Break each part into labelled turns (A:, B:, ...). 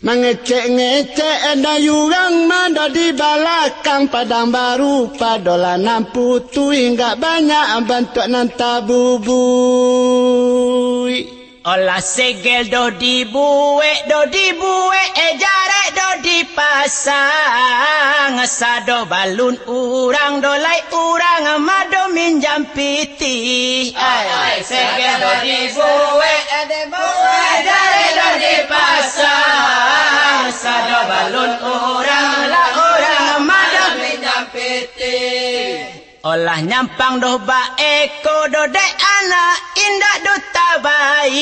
A: Mengecek-ngecek ada yurang mada di belakang padang baru padola 60 hingga banyak bantuk nan tabubui.
B: Olah segel do dibuek jarek do dipasang sado balun urang dolai urang mado minjam piti. Ay segel do dibuek jarek do dipasang sado balun urang la urang mado minjam piti. Olah nyampang doh baeko do dek anak indah do tabai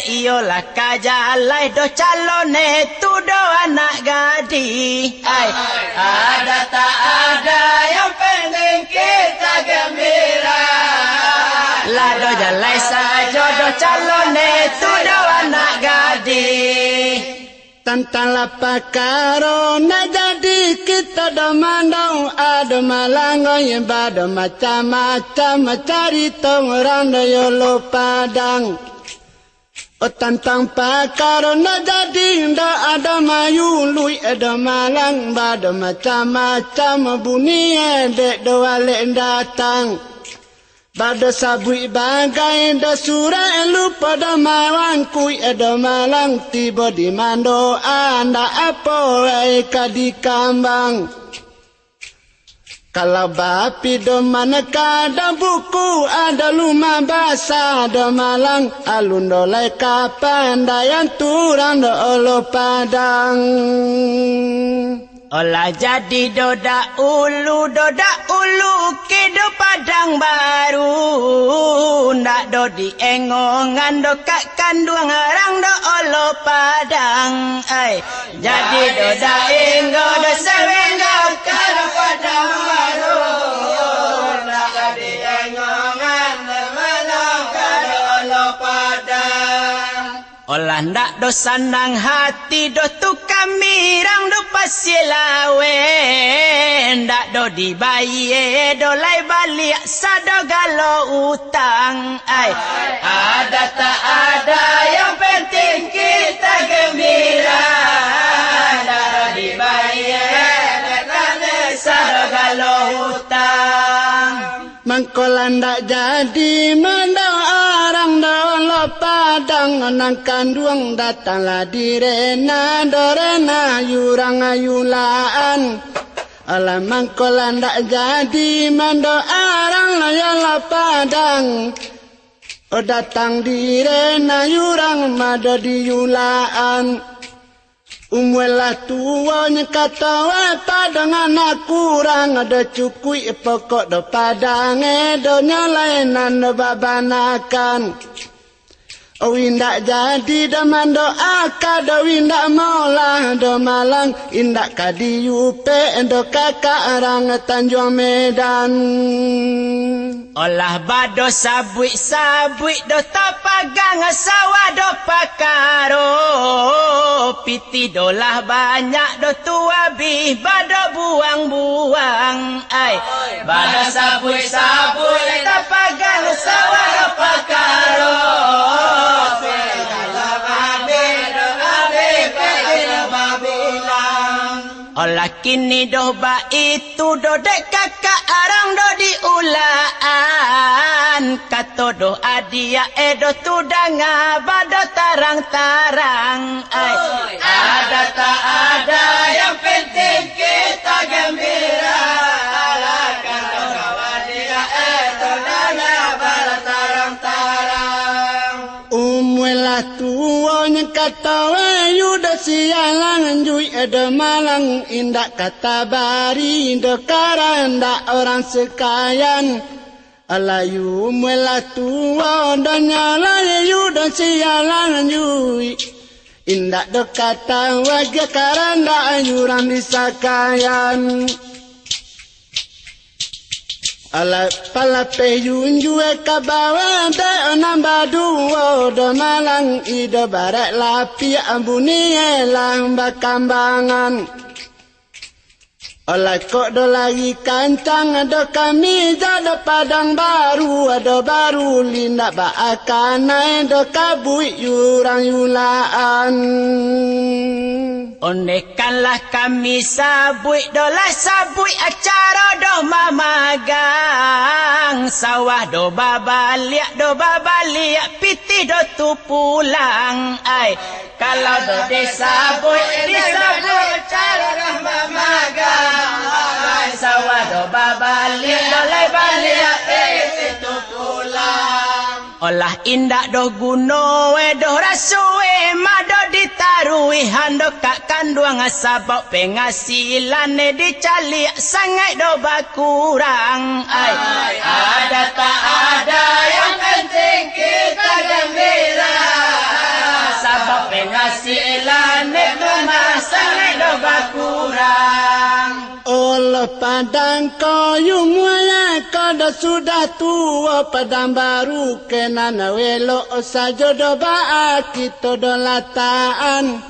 B: iyolah kajalai do calone tu do anak gadi. Ay, ada tak ada yang penting kita gembira lah do jalai saja do calone tu do anak gadi.
A: Tentang lapakaro na jadi kita dah mandang ada malangoy bada macam-macam cari tong orang dayolo padang. Oh tentang pakaro na jadi nda ada mayului ada malang bada macam-macam bunyi dek doa lek datang. Bada sabui bagai da surah lupa da mawang kui ada malang tiba di mando anda apa eka di kambang. Kalau bapi do manaka da buku ada luma basa da malang alun do lai kapan dayan turang do olo padang.
B: Olah jadi doda ulu kido padang baru ndak do diengongan do kak kanduang arang do olo padang. Ay jadi doda enggo do sewenggo kado padang baru ndak do diengongan do malang kado olo padang. Olah ndak do sandang hati do tukang mirang do pasilawe ndak do dibaye do lai balik sado galo utang. Ay ada tak ada yang penting kita gembira ndak do dibaye sado galo utang.
A: Mangkolan ndak jadi mandang arang dolo padang nang kanduang datanglah direna dorena yurang ayulaan. Alah mangkolan ndak jadi mando arang layala padang. Oh datang direna yurang mado di yulaan. Umwelah tuanya kata wata dengan aku kurang ada cukui pokok do padang do nyalainan do babanakan. Oh indak jadi do mando aka do indak maulah do malang indak kadi yupe do kakak arang Tanjung Medan.
B: Olah bado sabui do tapagang sawah do pakaro piti dolah banyak do tua bih bado buang-buang. Ay bado sabui tapagang sawah do pakaro piti dolah banyak do abih bado babilang. Olah kini do ba itu do dek kakak arang do diulaan kato do adia edo tudanga bado tarang-tarang. Ay ada tak ada yang penting kita gembira ala kato do adia edo tudanga bado tarang-tarang.
A: Umwelah tuanya kata yuda sialang jui ada malang indak kata bari do karanda orang sekayan. Alayu umwelah tua do nyala yuda sialang jui indak do kata wajah karanda yuran disakayan. Ala palape yunjue kabawa da nambadu do malang ida barat lapi ambuni elang bakambangan. Ala kok do lagi kancang do kami jado padang baru do baru linda ba akana do kabui yurang yulaan.
B: Onekanlah kami sabui, dolah sabui acara doh mamagang. Sawah do babaliak, piti do tu pulang. Ai, kalau do disabui acara doh mamagang. Sawah do babaliak, dolai baliak, piti tu pulang. Olah indak doh guno doh rasue mado ditarui hando kak kanduang sabab penghasilan dicali sangat do bakurang. Ai, ada tak ada yang penting kita gembira sabab penghasilan rumah sangat do bakurang.
A: Allah padang kayu muaya kada sudah tua padang baru kena nawelo sajo do ba kita do lataan.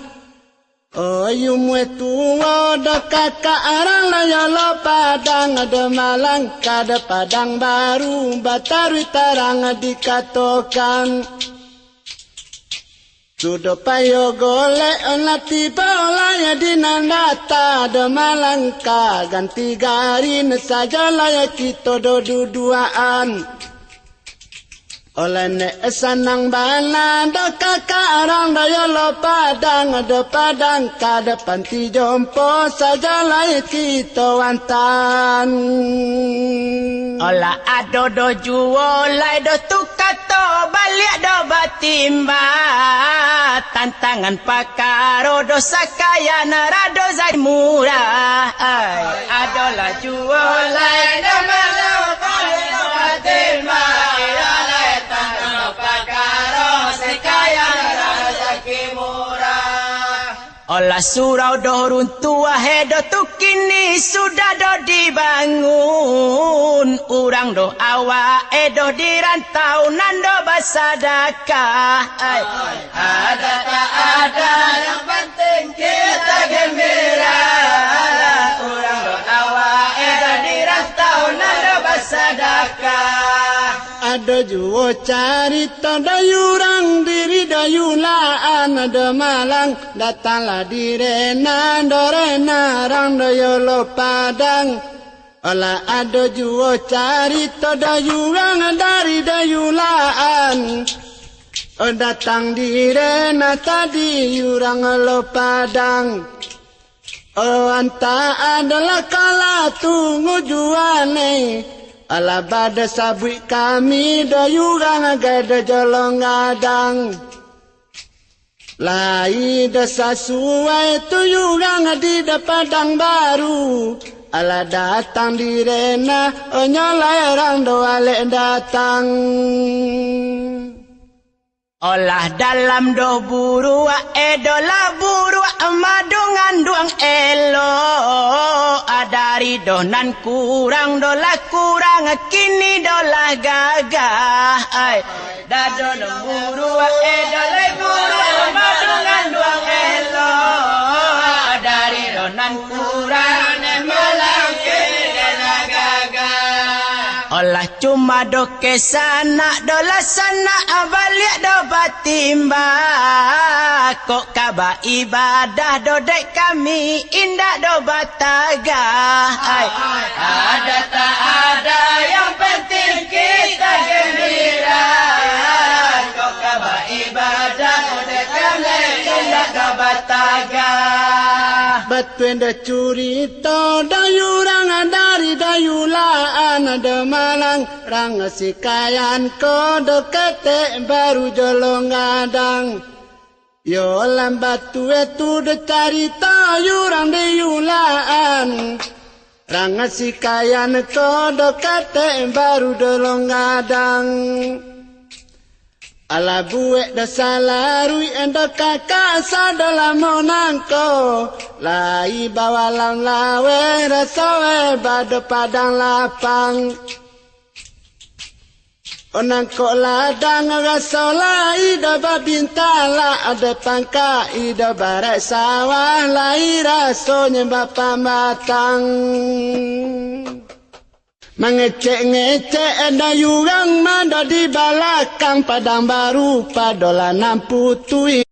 A: Oyu mue tua do kakak arang layo lo padang do malang kada padang baru batarui tarang dikatokan. Sudah payo golek olah tiba olah di nandata do malangka ganti garin saja lah kita do duduaan. Olah ne sanang bana do kakak arang do lo padang do padang kada panti jompo saja lah kita wantan.
B: Olah ado do juolai do tukato balik do batimba. Tantangan pakaro dosa kaya narado zai murah. Adolah juolai do malau kaya do batimba. Tantangan pakaro sekaya narado zaki murah. Olah surau do runtua hedo tu kini sudah do dibangun. Urang do awak do dirantau nando basadakah. Ada tak ada yang penting kita gembira. Urang do awak do dirantau nando basadakah.
A: Ada juo carita dayurang diri dayulaan ada malang datanglah direna dorena rang doyolo padang. Olah ada juo carita dayurang dari dayulaan datang direna tadi yurang lo padang. Anta adalah kala tunggu juane. Ala bada sabui kami dayurang gada jolong adang. Lai desa suai tuyurang di padang baru. Ala datang di rena nyolai rang doale datang.
B: Olah dalam do buru dola buru madungan duang elo. Adari donan kurang dola kurang kini dola gagah. Dado do buru dola buru madungan duang elo. Adari donan kurang malang kini dola gagah. Olah cuma do kesana dola sana balik do batimba. Kok kaba ibadah do dek kami indah do bataga. Ada tak ada yang penting kita gembira. Kok kaba ibadah do dek kami indah do bataga.
A: Batuen da curita dayurang dari dayulaan ada malang rang sikayan kodo kete baru jolong adang. Yo lambat tu de carita yurang dayulaan rang sikayan kodo kete baru jolong adang. Ala buek da salarui endo kakak sadala monangko. Lai bawalang lawe rasawe bado padang lapang. Onangko ladang rasola ida babintala ada pangka ida barak sawah lai raso nyembah pamatang. Mengecek-ngecek ada yurang mada di balakang padang baru padola 60